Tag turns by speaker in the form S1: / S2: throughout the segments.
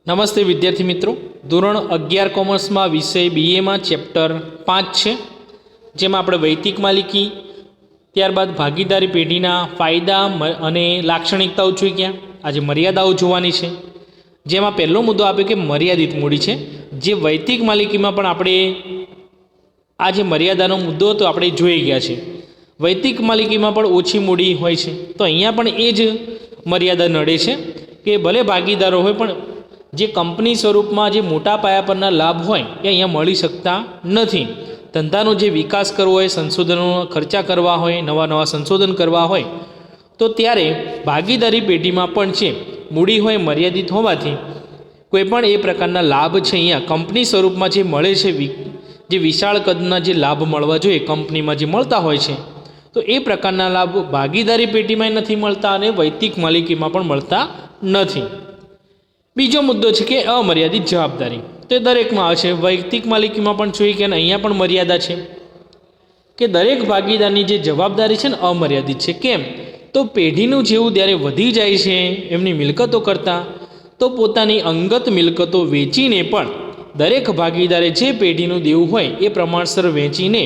S1: નમસ્તે વિદ્યાર્થી મિત્રો, ધોરણ 11 કોમર્સમાં વિષય બીએમાં ચેપ્ટર 5 છે, જેમાં આપણે વૈતિક માલિકી, ત્યારબાદ ભાગીદારી પેઢીના ફાયદા અને લાક્ષણિકતાઓ જોઈ ગયા. આજે મર્યાદાઓ જોવાની છે, જેમાં પહેલો મુદ્દો આપ્યો કે મર્યાદિત મૂડી છે. જે વૈતિક માલિકીમાં પણ આપણે આ જે મર્યાદાનો મુદ્દો હતો આપણે જોઈ ગયા છે. વૈતિક માલિકીમાં પણ ઓછી મૂડી હોય છે, તો અહીંયા પણ એ જ મર્યાદા નડે છે કે ભલે ભાગીદારો હોય પણ જે કંપની સ્વરૂપમાં જે મોટા પાયા પરના લાભ હોય એ અહીંયા મળી શકતા નથી. ધંધાનો જે વિકાસ કરવો હોય, સંશોધનો ખર્ચા કરવા હોય, નવા સંશોધન કરવા હોય, તો ત્યારે ભાગીદારી પેઢીમાં પણ છે મૂડી હોય મર્યાદિત હોવાથી કોઈ પણ એ પ્રકારના લાભ છે અહીંયા કંપની સ્વરૂપમાં જે મળે છે, જે વિશાળ કદના જે લાભ મળવા જોઈએ કંપનીમાં જે મળતા હોય છે, તો એ પ્રકારના લાભ ભાગીદારી પેઢીમાં નથી મળતા અને વૈતિક માલિકીમાં પણ મળતા નથી. બીજો મુદ્દો છે કે અમર્યાદિત જવાબદારી, તે દરેકમાં આવે છે. વૈયક્તિક માલિકીમાં પણ જોઈએ કે અહીંયા પણ મર્યાદા છે કે દરેક ભાગીદારની જે જવાબદારી છે ને અમર્યાદિત છે. કેમ? તો પેઢીનું જેવું જ્યારે વધી જાય છે એમની મિલકતો કરતાં, તો પોતાની અંગત મિલકતો વેચીને પણ દરેક ભાગીદારે જે પેઢીનું દેવું હોય એ પ્રમાણસર વેચીને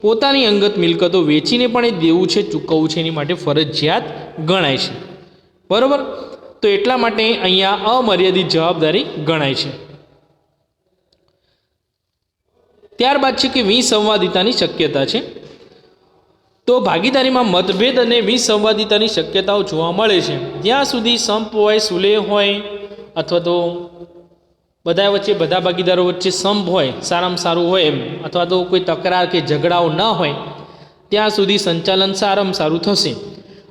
S1: પોતાની અંગત મિલકતો વેચીને પણ એ દેવું છે ચૂકવવું છે એની માટે ફરજિયાત ગણાય છે. બરાબર? તો એટલા માટે અહીંયા અમર્યાદિત જવાબદારી ગણાય છે. ત્યારબાદ છે કે વિસંવાદિતાની શક્યતા છે. તો ભાગીદારીમાં મતભેદ અને વિસંવાદિતાની શક્યતાઓ જોવા મળે છે. જ્યાં સુધી સંપ હોય, સુલેહ હોય, અથવા તો બધા વચ્ચે, બધા ભાગીદારો વચ્ચે સંપ હોય, સારામાં સારું હોય એમ, અથવા તો કોઈ તકરાર કે ઝઘડાઓ ન હોય, ત્યાં સુધી સંચાલન સારામાં સારું થશે.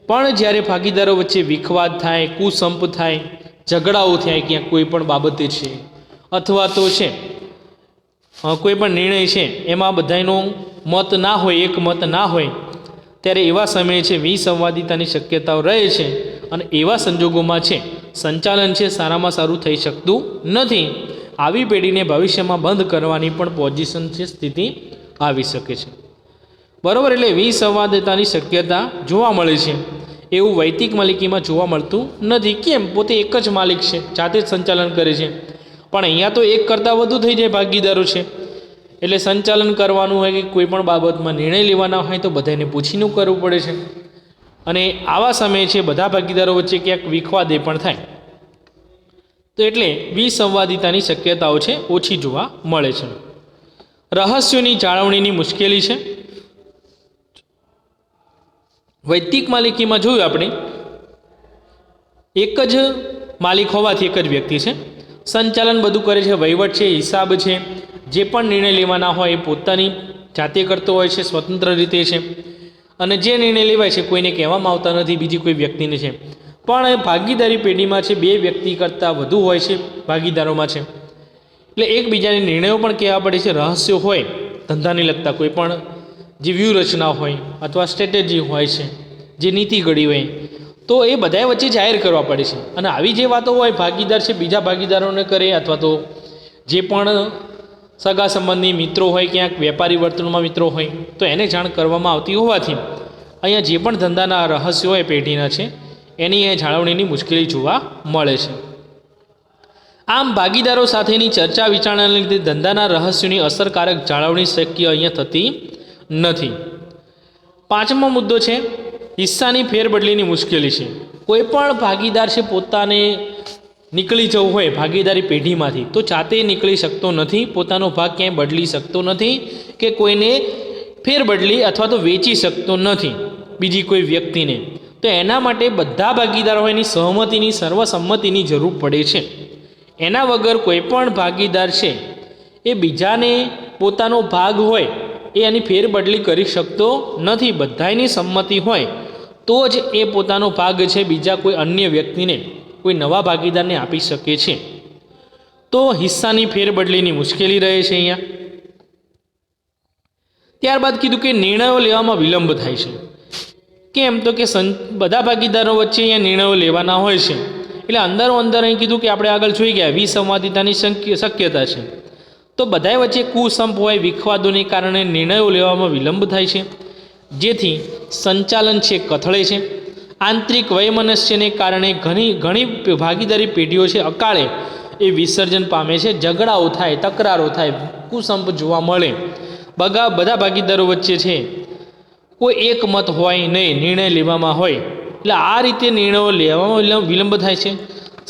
S1: પણ જ્યારે ભાગીદારો વચ્ચે વિખવાદ થાય, કુસંપ થાય, ઝઘડાઓ થાય ક્યાંક કોઈ પણ બાબતે છે, અથવા તો છે કોઈ પણ નિર્ણય છે એમાં બધાનો મત ના હોય, એક મત ના હોય, ત્યારે એવા સમયે છે વિસંવાદિતાની શક્યતાઓ રહે છે અને એવા સંજોગોમાં છે સંચાલન છે સારામાં સારું થઈ શકતું નથી. આવી પેઢીને ભવિષ્યમાં બંધ કરવાની પણ પોઝિશન છે, સ્થિતિ આવી શકે છે. બરાબર? એટલે વિસંવાદિતાની શક્યતા જોવા મળે છે, એવું વૈતિક માલિકીમાં જોવા મળતું નથી. કેમ? પોતે એક જ માલિક છે, જાતે જ સંચાલન કરે છે. પણ અહીંયા તો એક કરતાં વધુ થઈ જાય ભાગીદારો છે, એટલે સંચાલન કરવાનું હોય કે કોઈ પણ બાબતમાં નિર્ણય લેવાના હોય તો બધાને પૂછીને કરવું પડે છે. અને આવા સમયે છે બધા ભાગીદારો વચ્ચે ક્યાંક વિખવાદ એ પણ થાય, તો એટલે વિસંવાદિતાની શક્યતાઓ છે ઓછી જોવા મળે છે. રહસ્યોની જાળવણીની મુશ્કેલી છે. વૈતિક માલિકીમાં જોયું આપણે, એક જ માલિક હોવાથી એક જ વ્યક્તિ છે, સંચાલન બધું કરે છે, વહીવટ છે, હિસાબ છે, જે પણ નિર્ણય લેવાના હોય એ પોતાની જાતે કરતો હોય છે, સ્વતંત્ર રીતે છે, અને જે નિર્ણય લેવાય છે કોઈને કહેવામાં આવતા નથી, બીજી કોઈ વ્યક્તિને છે. પણ ભાગીદારી પેઢીમાં છે બે વ્યક્તિ કરતાં વધુ હોય છે ભાગીદારોમાં છે, એટલે એકબીજાને નિર્ણયો પણ કહેવા પડે છે. રહસ્યો હોય ધંધાને લગતા, કોઈ પણ જે વ્યૂહરચના હોય અથવા સ્ટ્રેટેજી હોય છે, જે નીતિ ઘડી હોય, તો એ બધાએ વચ્ચે જાહેર કરવા પડે છે. અને આવી જે વાતો હોય ભાગીદાર છે બીજા ભાગીદારોને કરે, અથવા તો જે પણ સગા સંબંધી મિત્રો હોય, ક્યાંક વેપારી વર્તનમાં મિત્રો હોય, તો એને જાણ કરવામાં આવતી હોવાથી અહીંયા જે પણ ધંધાના રહસ્યો હોય પેઢીના છે એની એ જાળવણીની મુશ્કેલી જોવા મળે છે. આમ ભાગીદારો સાથેની ચર્ચા વિચારણાને લીધે ધંધાના રહસ્યોની અસરકારક જાળવણી શક્ય અહીંયા થતી નથી. પાંચમો મુદ્દો છે હિસ્સાની ફેરબદલીની મુશ્કેલી છે. કોઈ પણ ભાગીદાર છે પોતાને નીકળી જવું હોય ભાગીદારી પેઢીમાંથી, તો જાતે નીકળી શકતો નથી, પોતાનો ભાગ ક્યાંય બદલી શકતો નથી કે કોઈને ફેરબદલી અથવા તો વેચી શકતો નથી બીજી કોઈ વ્યક્તિને. તો એના માટે બધા ભાગીદારોની સહમતિની, સર્વસંમતિની જરૂર પડે છે. એના વગર કોઈ પણ ભાગીદાર છે એ બીજાને પોતાનો ભાગ હોય એ એની ફેરબદલી કરી શકતો નથી. બધાની સંમતિ હોય તો જ એ પોતાનો ભાગ છે બીજા કોઈ અન્ય વ્યક્તિને, કોઈ નવા ભાગીદારને આપી શકે છે. તો હિસ્સાની ફેરબદલીની મુશ્કેલી રહે છે અહીંયા. ત્યારબાદ કીધું કે નિર્ણયો લેવામાં વિલંબ થાય છે. કેમ? તો કે બધા ભાગીદારો વચ્ચે અહીંયા નિર્ણયો લેવાના હોય છે, એટલે અંદરો અંદર અહીં કીધું કે આપણે આગળ જોઈ ગયા વિસંવાદિતાની શક્યતા છે. તો બધા વચ્ચે કુસંપ હોય, વિખવાદોને કારણે નિર્ણયો લેવામાં વિલંબ થાય છે, જેથી સંચાલન છે કથળે છે. આંતરિક વૈમનસ્યને કારણે ઘણી ભાગીદારી પેઢીઓ છે અકાળે એ વિસર્જન પામે છે, ઝઘડાઓ થાય, તકરારો થાય, કુસંપ જોવા મળે, બધા ભાગીદારો વચ્ચે છે કોઈ એક મત હોય નહીં, નિર્ણય લેવામાં હોય, એટલે આ રીતે નિર્ણયો લેવામાં વિલંબ થાય છે,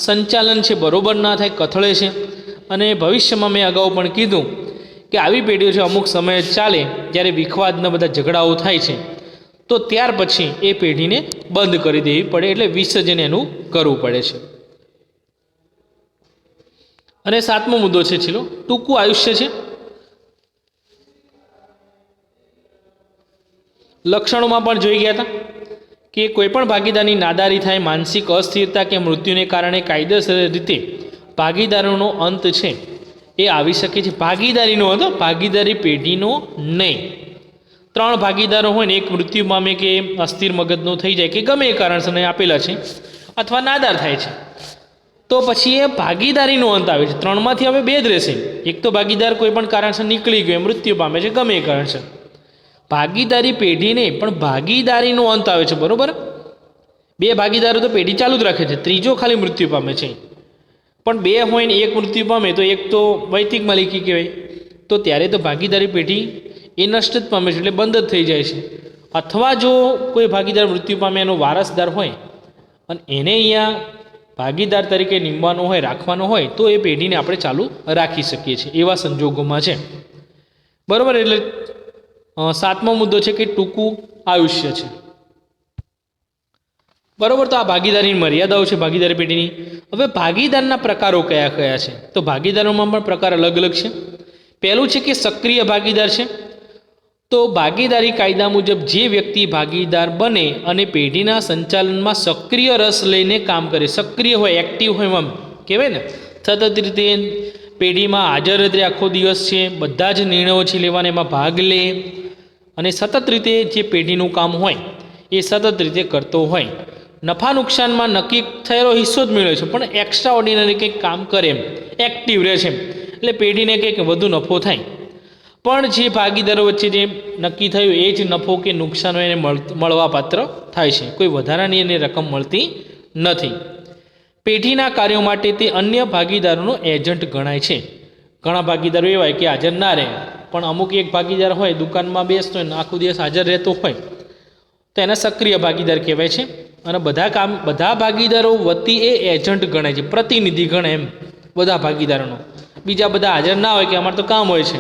S1: સંચાલન છે બરોબર ના થાય, કથળે છે. અને ભવિષ્યમાં મેં અગાઉ પણ કીધું કે આવી પેઢીઓ છે અમુક સમય ચાલે જ્યારે વિખવાદના બધા ઝઘડાઓ થાય છે તો ત્યાર પછી એ પેઢીને બંધ કરી દેવી પડે, એટલે વિસર્જન એનું કરવું પડે છે. અને 7મો મુદ્દો છે છેલ્લો, ટૂંકું આયુષ્ય છે. લક્ષણોમાં પણ જોઈ ગયા હતા કે કોઈ પણ ભાગીદારની નાદારી થાય, માનસિક અસ્થિરતા કે મૃત્યુને કારણે કાયદેસર રીતે ભાગીદારોનો અંત છે એ આવી શકે છે. ભાગીદારીનો અંત, ભાગીદારી પેઢીનો નહીં. 3 ભાગીદારો હોય ને એક મૃત્યુ પામે કે અસ્થિર મગજનો થઈ જાય કે ગમે એ કારણસર આપેલા છે અથવા નાદાર થાય છે તો પછી એ ભાગીદારીનો અંત આવે છે. 3માંથી હવે 2 જ રહેશે. એક તો ભાગીદાર કોઈ પણ કારણસર નીકળી ગયો, મૃત્યુ પામે છે ગમે એ કારણસર, ભાગીદારી પેઢી નહીં પણ ભાગીદારીનો અંત આવે છે. બરોબર, 2 ભાગીદારો તો પેઢી ચાલુ જ રાખે છે, ત્રીજો ખાલી મૃત્યુ પામે છે. પણ 2 હોય ને એક મૃત્યુ પામે તો એક તો વૈતિક માલિકી કહેવાય, તો ત્યારે તો ભાગીદારી પેઢી એ નષ્ટ જ પામે છે, એટલે બંધ જ થઈ જાય છે. અથવા જો કોઈ ભાગીદાર મૃત્યુ પામે એનો વારસદાર હોય અને એને અહીંયા ભાગીદાર તરીકે નીમવાનો હોય, રાખવાનો હોય, તો એ પેઢીને આપણે ચાલુ રાખી શકીએ છીએ, એવા સંજોગોમાં છે. બરાબર, એટલે 7મો મુદ્દો છે કે ટૂંકું આયુષ્ય છે. બરાબર, તો આ ભાગીદારીની મર્યાદાઓ છે ભાગીદારી પેઢીની. હવે ભાગીદારના પ્રકારો કયા કયા છે? તો ભાગીદારોમાં પણ પ્રકાર અલગ અલગ છે. પહેલું છે કે સક્રિય ભાગીદાર છે. તો ભાગીદારી કાયદા મુજબ જે વ્યક્તિ ભાગીદાર બને અને પેઢીના સંચાલનમાં સક્રિય રસ લઈને કામ કરે, સક્રિય હોય, એક્ટિવ હોય, એમ કહેવાય ને, સતત રીતે પેઢીમાં હાજર રહે, આખો દિવસ છે બધા જ નિર્ણયો છે લેવાના એમાં ભાગ લે અને સતત રીતે જે પેઢીનું કામ હોય એ સતત રીતે કરતો હોય, નફા નુકસાનમાં નક્કી થયેલો હિસ્સો જ મેળવે છે પણ એક્સ્ટ્રા ઓર્ડિનરી કંઈક કામ કરે, એમ એક્ટિવ રહે છે, એટલે પેઢીને કંઈક વધુ નફો થાય. પણ જે ભાગીદારો વચ્ચે જે નક્કી થયું એ જ નફો કે નુકસાન એને મળવાપાત્ર થાય છે, કોઈ વધારાની એને રકમ મળતી નથી. પેઢીના કાર્યો માટે તે અન્ય ભાગીદારોનો એજન્ટ ગણાય છે. ઘણા ભાગીદારો એવા કે હાજર ના રહે, પણ અમુક એક ભાગીદાર હોય દુકાનમાં બેસતો હોય આખો દિવસ હાજર રહેતો હોય તો એને સક્રિય ભાગીદાર કહેવાય છે. અને બધા ભાગીદારો વતી એ એજન્ટ ગણાય છે, પ્રતિનિધિ ગણે એમ બધા ભાગીદારોનો. બીજા બધા હાજર ના હોય કે અમારે તો કામ હોય છે,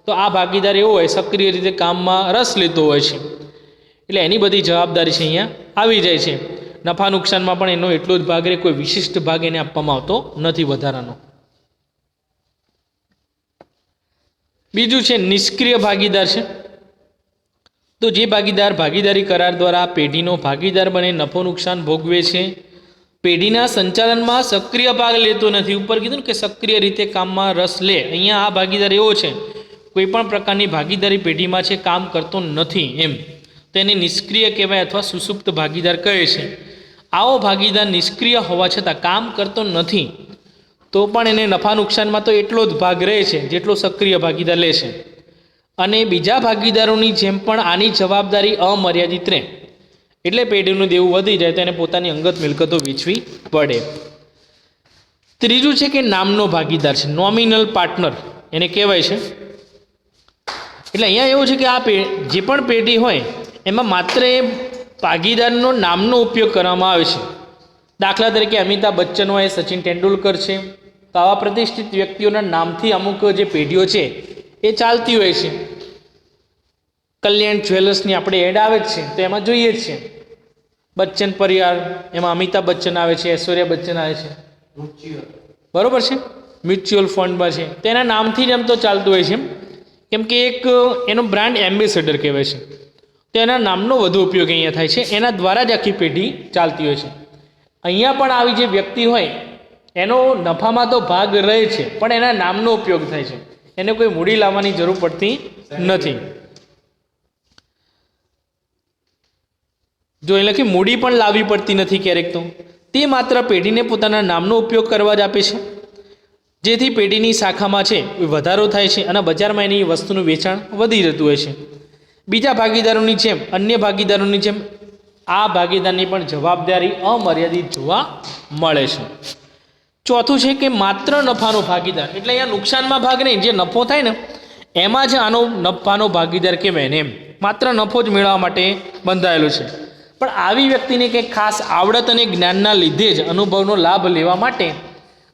S1: તો આ ભાગીદાર એવો હોય સક્રિય રીતે કામમાં રસ લેતો હોય છે, એટલે એની બધી જવાબદારી છે અહીંયા આવી જાય છે. નફા નુકસાનમાં પણ એનો એટલો જ ભાગ રહે, કોઈ વિશિષ્ટ ભાગ એને આપવામાં આવતો નથી વધારાનો. બીજું છે નિષ્ક્રિય ભાગીદાર છે. તો જે ભાગીદાર ભાગીદારી કરાર દ્વારા પેઢીનો ભાગીદાર બને નફો નુકસાન ભોગવે છે, પેઢીના સંચાલનમાં સક્રિય ભાગ લેતો નથી. ઉપર કીધું ને કે સક્રિય રીતે કામમાં રસ લે, અહીંયા આ ભાગીદાર એવો છે કોઈ પણ પ્રકારની ભાગીદારી પેઢીમાં છે કામ કરતો નથી એમ, તો એને નિષ્ક્રિય કહેવાય અથવા સુસુપ્ત ભાગીદાર કહે છે. આવો ભાગીદાર નિષ્ક્રિય હોવા છતાં કામ કરતો નથી તો પણ એને નફા નુકસાનમાં તો એટલો જ ભાગ રહે છે જેટલો સક્રિય ભાગીદાર લે છે, અને બીજા ભાગીદારોની જેમ પણ આની જવાબદારી અમર્યાદિત રહે, એટલે પેઢીનું દેવું વધી જાય તો એને પોતાની અંગત મિલકતો વેચવી પડે. ત્રીજું છે કે નામનો ભાગીદાર છે, નોમિનલ પાર્ટનર એને કહેવાય છે. એટલે અહીંયા એવું છે કે આ જે પણ પેઢી હોય એમાં માત્ર એ ભાગીદારનો નામનો ઉપયોગ કરવામાં આવે છે. દાખલા તરીકે અમિતાભ બચ્ચન હોય, સચિન તેંડુલકર છે, તો આવા પ્રતિષ્ઠિત વ્યક્તિઓના નામથી અમુક જે પેઢીઓ છે એ ચાલતી હોય છે. કલ્યાણ જ્વેલર્સની આપણે એડ આવે જ છે તો એમાં જોઈએ જ છે બચ્ચન પરિવાર, એમાં અમિતાભ બચ્ચન આવે છે, ઐશ્વર્યા બચ્ચન આવે છે, બરોબર છે, મ્યુચ્યુઅલ ફંડમાં છે, તો એના નામથી જ એમ તો ચાલતું હોય છે, કેમ કે એક એનો બ્રાન્ડ એમ્બેસેડર કહેવાય છે, તો એના નામનો વધુ ઉપયોગ અહીંયા થાય છે, એના દ્વારા જ આખી પેઢી ચાલતી હોય છે. અહીંયા પણ આવી જે વ્યક્તિ હોય એનો નફામાં તો ભાગ રહે છે પણ એના નામનો ઉપયોગ થાય છે, એને કોઈ મૂડી લાવવાની જરૂર પડતી નથી. જો એ લખી મૂડી પણ લાવવી પડતી નથી ક્યારેક, તો તે માત્ર પેઢીને પોતાના નામનો ઉપયોગ કરવા જ આપે છે, જેથી પેઢીની શાખામાં છે વધારો થાય છે અને બજારમાં એની વસ્તુનું વેચાણ વધી જતું હોય છે. બીજા ભાગીદારોની જેમ અન્ય ભાગીદારોની જેમ આ ભાગીદારની પણ જવાબદારી અમર્યાદિત જોવા મળે છે. ચોથું છે કે માત્ર નફાનો ભાગીદાર, એટલે અહીંયા નુકસાનમાં ભાગ નહીં, જે નફો થાય ને એમાં જ આનો નફાનો ભાગીદાર કહેવાય ને, એમ માત્ર નફો જ મેળવવા માટે બંધાયેલો છે. પણ આવી વ્યક્તિને કંઈક ખાસ આવડત અને જ્ઞાનના લીધે જ અનુભવનો લાભ લેવા માટે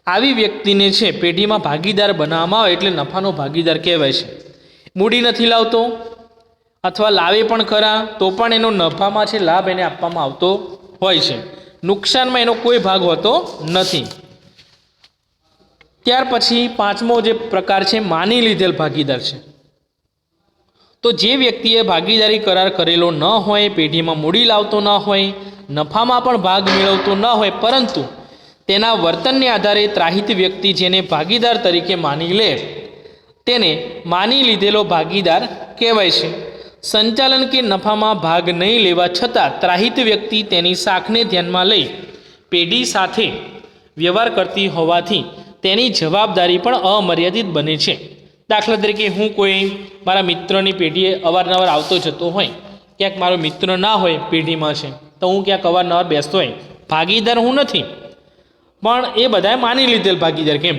S1: આવી વ્યક્તિને છે પેઢીમાં ભાગીદાર બનાવવામાં આવે એટલે નફાનો ભાગીદાર કહેવાય છે. મૂડી નથી લાવતો અથવા લાવે પણ ખરા તો પણ એનો નફામાં છે લાભ એને આપવામાં આવતો હોય છે, નુકસાનમાં એનો કોઈ ભાગ હોતો નથી. ત્યાર પછી પાંચમો જે પ્રકાર છે માની લીધેલ ભાગીદાર છે. તો જે વ્યક્તિએ ભાગીદારી કરાર કરેલો ન હોય, પેઢીમાં મૂડી લાવતો ન હોય, નફામાં પણ ભાગ મેળવતો ન હોય, પરંતુ તેના વર્તનને આધારે ત્રાહિત વ્યક્તિ જેને ભાગીદાર તરીકે માની લે તેને માની લીધેલો ભાગીદાર કહેવાય છે. સંચાલન કે નફામાં ભાગ નહીં લેવા છતાં ત્રાહિત વ્યક્તિ તેની શાખને ધ્યાનમાં લઈ પેઢી સાથે વ્યવહાર કરતી હોવાથી તેની જવાબદારી પણ અમર્યાદિત બને છે. દાખલા તરીકે હું કોઈ મારા મિત્રની પેઢીએ અવારનવાર આવતો જતો હોય, ક્યાંક મારો મિત્ર ના હોય પેઢીમાં છે તો હું ક્યાંક અવારનવાર બેસતો હોય, ભાગીદાર હું નથી પણ એ બધાએ માની લીધેલ ભાગીદાર, કેમ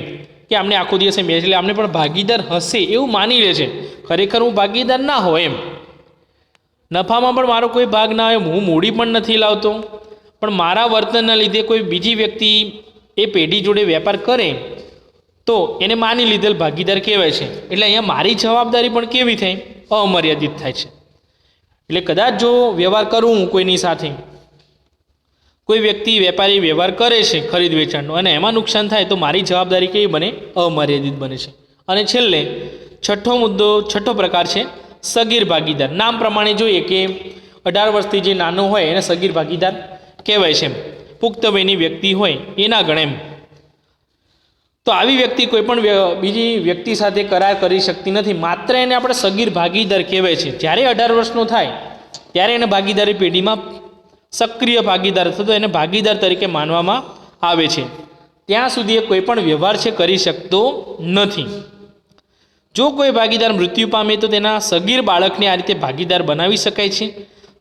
S1: કે આમને આખો દિવસે મેચ એટલે આમને પણ ભાગીદાર હશે એવું માની લે છે, ખરેખર હું ભાગીદાર ના હોય એમ. નફામાં પણ મારો કોઈ ભાગ ના હોય, હું મૂડી પણ નથી લાવતો, પણ મારા વર્તનના લીધે કોઈ બીજી વ્યક્તિ એ પેઢી જોડે વેપાર કરે તો એને માની લીધેલ ભાગીદાર કહેવાય છે. એટલે અહીંયા મારી જવાબદારી પણ કેવી થાય? અમર્યાદિત થાય છે. એટલે કદાચ જો વ્યવહાર કરું હું કોઈની સાથે, કોઈ વ્યક્તિ વેપારી વ્યવહાર કરે છે ખરીદ વેચાણનો અને એમાં નુકસાન થાય તો મારી જવાબદારી કેવી બને? અમર્યાદિત બને છે. અને છેલ્લે છઠ્ઠો પ્રકાર છે સગીર ભાગીદાર. નામ પ્રમાણે જોઈએ કે 18 વર્ષથી જે નાનો હોય એને સગીર ભાગીદાર કહેવાય છે. પુખ્ત વયની વ્યક્તિ હોય એના ગણે એમ. તો આવી વ્યક્તિ કોઈ પણ બીજી વ્યક્તિ સાથે કરાર કરી શકતી નથી, માત્ર એને આપણે સગીર ભાગીદાર કહેવાય છે. જ્યારે 18 વર્ષનો થાય ત્યારે એને ભાગીદારી પેઢીમાં સક્રિય ભાગીદાર થતો એને ભાગીદાર તરીકે માનવામાં આવે છે. ત્યાં સુધી એ કોઈ પણ વ્યવહાર છે કરી શકતો નથી. જો કોઈ ભાગીદાર મૃત્યુ પામે તો તેના સગીર બાળકને આ રીતે ભાગીદાર બનાવી શકાય છે.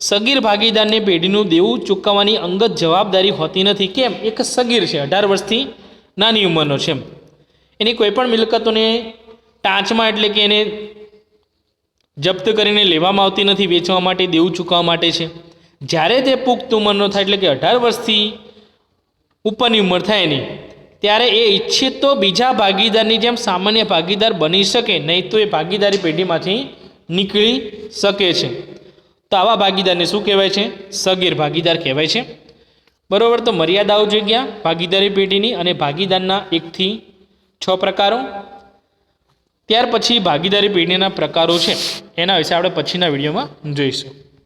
S1: સગીર ભાગીદારને પેઢીનું દેવું ચૂકવવાની અંગત જવાબદારી હોતી નથી. કેમ? એક સગીર છે, 18 વર્ષથી નાની ઉંમરનો છે, એની કોઈ પણ મિલકતોને ટાંચમાં એટલે કે એને જપ્ત કરીને લેવામાં આવતી નથી, વેચવા માટે દેવું ચૂકવવા માટે છે. જ્યારે તે પુખ્ત ઉંમરનો થાય એટલે કે 18 વર્ષથી ઉપરની ઉંમર થાય એની, ત્યારે એ ઈચ્છે તો બીજા ભાગીદારની જેમ સામાન્ય ભાગીદાર બની શકે, નહીં તો એ ભાગીદારી પેઢીમાંથી નીકળી શકે છે. તો આવા ભાગીદારને શું કહેવાય છે? સગીર ભાગીદાર કહેવાય છે. બરાબર. તો મર્યાદાઓ જોઈ ગયા ભાગીદારી પેઢીની અને ભાગીદારના 1 થી 6 પ્રકારો. ત્યાર પછી ભાગીદારી પેઢીના પ્રકારો છે એના વિશે આપણે પછીના વિડીયોમાં જોઈશું.